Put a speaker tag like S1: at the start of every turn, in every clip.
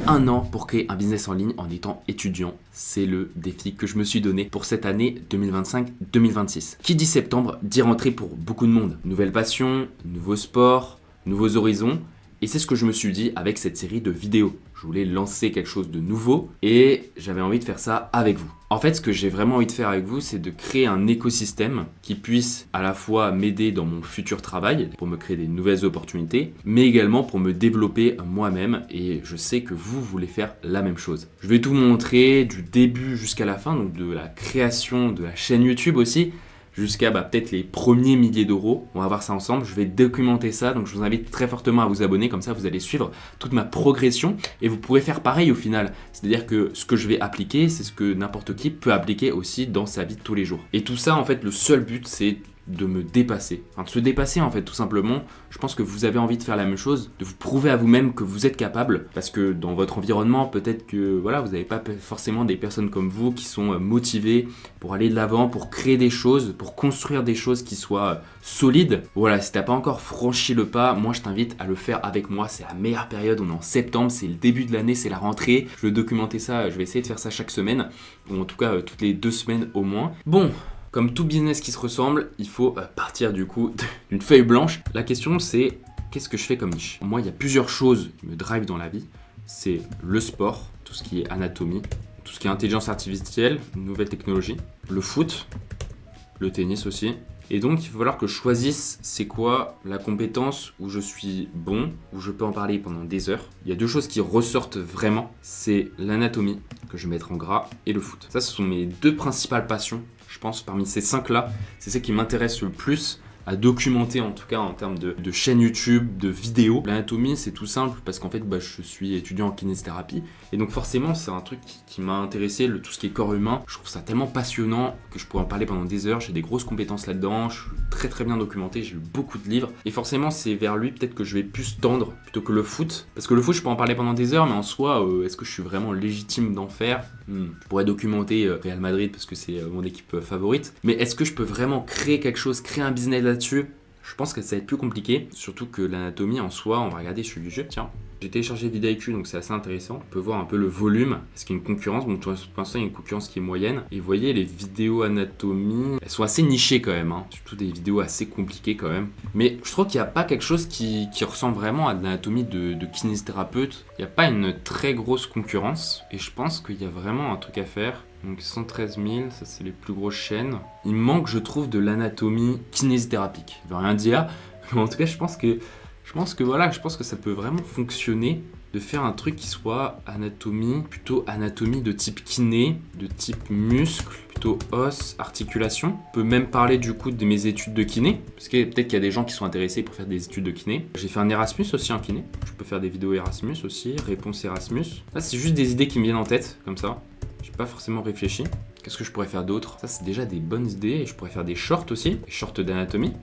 S1: 1 an pour créer un business en ligne en étant étudiant. C'est le défi que je me suis donné pour cette année 2025-2026. Qui dit septembre dit rentrée pour beaucoup de monde. Nouvelle passion, nouveau sport, nouveaux horizons. Et c'est ce que je me suis dit avec cette série de vidéos. Je voulais lancer quelque chose de nouveau et j'avais envie de faire ça avec vous. En fait, ce que j'ai vraiment envie de faire avec vous, c'est de créer un écosystème qui puisse à la fois m'aider dans mon futur travail, pour me créer des nouvelles opportunités, mais également pour me développer moi-même. Et je sais que vous voulez faire la même chose. Je vais tout vous montrer du début jusqu'à la fin, donc de la création de la chaîne YouTube aussi, jusqu'à peut-être les premiers milliers d'euros. On va voir ça ensemble, je vais documenter ça, donc je vous invite très fortement à vous abonner, comme ça vous allez suivre toute ma progression et vous pourrez faire pareil au final. C'est-à-dire que ce que je vais appliquer, c'est ce que n'importe qui peut appliquer aussi dans sa vie de tous les jours. Et tout ça, en fait, le seul but, c'est de me dépasser, enfin de se dépasser en fait tout simplement. Je pense que vous avez envie de faire la même chose, de vous prouver à vous-même que vous êtes capable, parce que dans votre environnement peut-être que voilà, vous n'avez pas forcément des personnes comme vous qui sont motivées pour aller de l'avant, pour créer des choses, pour construire des choses qui soient solides. Voilà, si t'as pas encore franchi le pas, moi je t'invite à le faire avec moi. C'est la meilleure période, on est en septembre, c'est le début de l'année, c'est la rentrée. Je vais documenter ça, je vais essayer de faire ça chaque semaine, ou en tout cas toutes les 2 semaines au moins. Bon, comme tout business qui se ressemble, il faut partir du coup d'une feuille blanche. La question c'est, qu'est-ce que je fais comme niche? Moi, il y a plusieurs choses qui me drive dans la vie. C'est le sport, tout ce qui est anatomie, tout ce qui est intelligence artificielle, nouvelles technologies, le foot, le tennis aussi. Et donc, il va falloir que je choisisse c'est quoi la compétence où je suis bon, où je peux en parler pendant des heures. Il y a 2 choses qui ressortent vraiment, c'est l'anatomie, que je vais mettre en gras, et le foot. Ça, ce sont mes 2 principales passions. Je pense parmi ces 5-là, c'est ce qui m'intéresse le plus à documenter, en tout cas en termes de chaîne YouTube, de vidéos. L'anatomie, c'est tout simple parce qu'en fait, je suis étudiant en kinésithérapie et donc forcément, c'est un truc qui m'a intéressé, tout ce qui est corps humain. Je trouve ça tellement passionnant que je pourrais en parler pendant des heures. J'ai des grosses compétences là-dedans, je suis très bien documenté, j'ai lu beaucoup de livres et forcément, c'est vers lui peut-être que je vais plus tendre plutôt que le foot. Parce que le foot, je peux en parler pendant des heures, mais en soi, est-ce que je suis vraiment légitime d'en faire? Je pourrais documenter Real Madrid parce que c'est mon équipe favorite, mais est-ce que je peux vraiment créer quelque chose, créer un business là-dessus? Je pense que ça va être plus compliqué, surtout que l'anatomie en soi, on va regarder sur YouTube, tiens. J'ai téléchargé Vidaiku, donc c'est assez intéressant. On peut voir un peu le volume, est-ce qu'il y a une concurrence? Bon, pour l'instant, il y a une concurrence qui est moyenne. Et vous voyez, les vidéos anatomie, elles sont assez nichées quand même, surtout des vidéos assez compliquées quand même. Mais je trouve qu'il n'y a pas quelque chose qui ressemble vraiment à de l'anatomie de kinésithérapeute. Il n'y a pas une très grosse concurrence, et je pense qu'il y a vraiment un truc à faire. Donc 113 000, ça c'est les plus grosses chaînes. Il manque, je trouve, de l'anatomie kinésithérapique. Ça veut rien dire, mais en tout cas, je pense que ça peut vraiment fonctionner de faire un truc qui soit anatomie, plutôt anatomie de type kiné, de type muscle, plutôt os, articulation. On peut même parler du coup de mes études de kiné, parce que peut-être qu'il y a des gens qui sont intéressés pour faire des études de kiné. J'ai fait un Erasmus aussi en kiné. Je peux faire des vidéos Erasmus aussi, réponse Erasmus. Là, c'est juste des idées qui me viennent en tête, comme ça. J'ai pas forcément réfléchi. Qu'est-ce que je pourrais faire d'autre? Ça, c'est déjà des bonnes idées. Et je pourrais faire des shorts aussi, des shorts d'anatomie.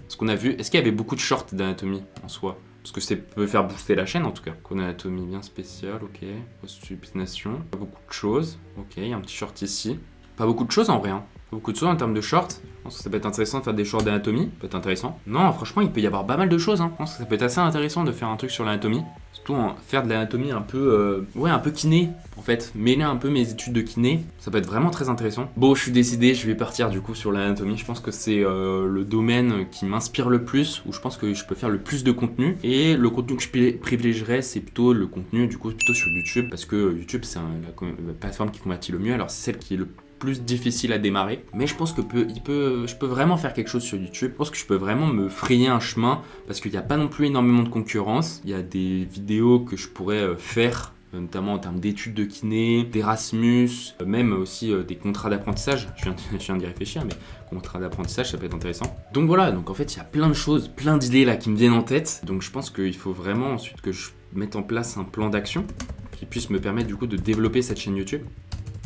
S1: Ce qu'on a vu, est-ce qu'il y avait beaucoup de shorts d'anatomie en soi? Parce que ça peut faire booster la chaîne en tout cas. Une anatomie bien spéciale, ok. Post-supination, pas beaucoup de choses. Ok, il y a un petit short ici. Pas beaucoup de choses en vrai, Pas beaucoup de choses en termes de shorts. Je pense que ça peut être intéressant de faire des shorts d'anatomie. Ça peut être intéressant. Non, franchement, il peut y avoir pas mal de choses. Je pense que ça peut être assez intéressant de faire un truc sur l'anatomie. Surtout faire de l'anatomie un peu, un peu kiné. En fait, mêler un peu mes études de kiné, ça peut être vraiment très intéressant. Bon, je suis décidé, je vais partir du coup sur l'anatomie. Je pense que c'est le domaine qui m'inspire le plus, où je pense que je peux faire le plus de contenu. Et le contenu que je privilégierais, c'est plutôt le contenu du coup plutôt sur YouTube, parce que YouTube c'est la plateforme qui convertit le mieux. Alors c'est celle qui est le plus difficile à démarrer, mais je pense que je peux vraiment faire quelque chose sur YouTube. Je pense que je peux vraiment me frayer un chemin parce qu'il n'y a pas non plus énormément de concurrence. Il y a des vidéos que je pourrais faire, notamment en termes d'études de kiné, d'Erasmus, même aussi des contrats d'apprentissage. Je viens d'y réfléchir, mais contrats d'apprentissage, ça peut être intéressant. Donc voilà, donc en fait, il y a plein de choses, plein d'idées là qui me viennent en tête. Donc je pense qu'il faut vraiment ensuite que je mette en place un plan d'action qui puisse me permettre du coup de développer cette chaîne YouTube.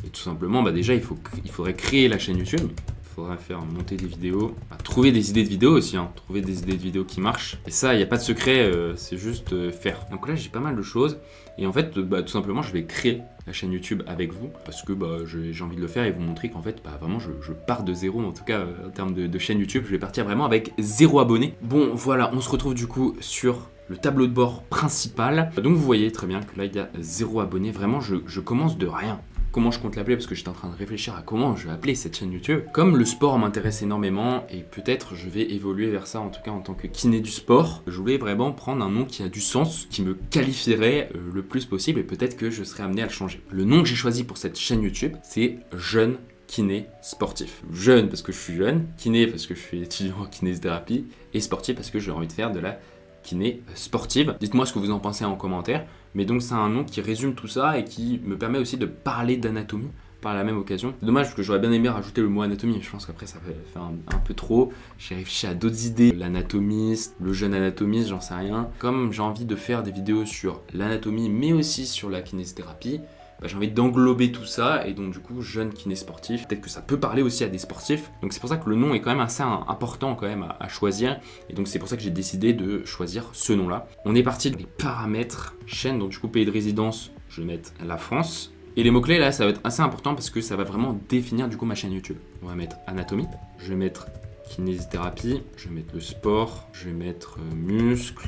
S1: Et tout simplement, déjà, il faudrait créer la chaîne YouTube. Il faudrait faire monter des vidéos. Trouver des idées de vidéos aussi. Trouver des idées de vidéos qui marchent. Et ça, il n'y a pas de secret, c'est juste faire. Donc là, j'ai pas mal de choses. Et en fait, tout simplement, je vais créer la chaîne YouTube avec vous. Parce que j'ai envie de le faire et vous montrer qu'en fait, vraiment, je pars de zéro. En tout cas, en termes de chaîne YouTube, je vais partir vraiment avec 0 abonnés. Bon, voilà, on se retrouve du coup sur le tableau de bord principal. Donc vous voyez très bien que là il y a 0 abonné. Vraiment je commence de rien. Comment je compte l'appeler, parce que j'étais en train de réfléchir à comment je vais appeler cette chaîne YouTube. Comme le sport m'intéresse énormément et peut-être je vais évoluer vers ça, en tout cas en tant que kiné du sport, je voulais vraiment prendre un nom qui a du sens, qui me qualifierait le plus possible et peut-être que je serais amené à le changer. Le nom que j'ai choisi pour cette chaîne YouTube, c'est Jeune Kiné Sportif. Jeune parce que je suis jeune, kiné parce que je suis étudiant en kinésithérapie et sportif parce que j'ai envie de faire de la kiné sportive. Dites-moi ce que vous en pensez en commentaire. Mais donc c'est un nom qui résume tout ça et qui me permet aussi de parler d'anatomie par la même occasion. C'est dommage parce que j'aurais bien aimé rajouter le mot anatomie. Je pense qu'après ça fait un peu trop. J'ai réfléchi à d'autres idées. L'anatomiste, le jeune anatomiste, j'en sais rien. Comme j'ai envie de faire des vidéos sur l'anatomie mais aussi sur la kinésithérapie, j'ai envie d'englober tout ça et donc du coup jeune kiné sportif, peut-être que ça peut parler aussi à des sportifs, donc c'est pour ça que le nom est quand même assez important quand même à choisir et donc c'est pour ça que j'ai décidé de choisir ce nom là. On est parti dans les paramètres chaîne, donc du coup pays de résidence je vais mettre la France et les mots clés là ça va être assez important parce que ça va vraiment définir du coup ma chaîne YouTube. On va mettre anatomie, je vais mettre kinésithérapie, je vais mettre le sport, je vais mettre muscle,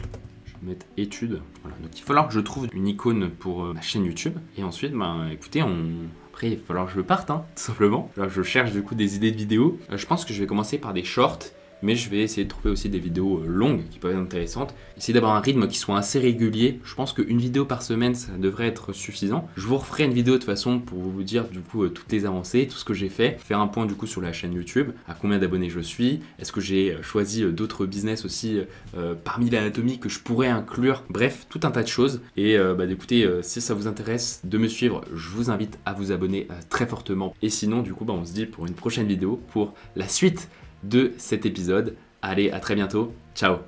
S1: mettre études. Voilà. Donc il va falloir que je trouve une icône pour ma chaîne YouTube. Et ensuite, écoutez, après il va falloir que je parte, hein, tout simplement. Là, je cherche du coup des idées de vidéos. Je pense que je vais commencer par des shorts. Mais je vais essayer de trouver aussi des vidéos longues qui peuvent être intéressantes. Essayer d'avoir un rythme qui soit assez régulier. Je pense qu'une vidéo par semaine, ça devrait être suffisant. Je vous referai une vidéo de toute façon pour vous dire du coup toutes les avancées, tout ce que j'ai fait. Faire un point du coup sur la chaîne YouTube, à combien d'abonnés je suis. Est-ce que j'ai choisi d'autres business aussi parmi l'anatomie que je pourrais inclure. Bref, tout un tas de choses. Et écoutez, si ça vous intéresse de me suivre, je vous invite à vous abonner très fortement. Et sinon du coup, on se dit pour une prochaine vidéo pour la suite de cet épisode. Allez, à très bientôt. Ciao!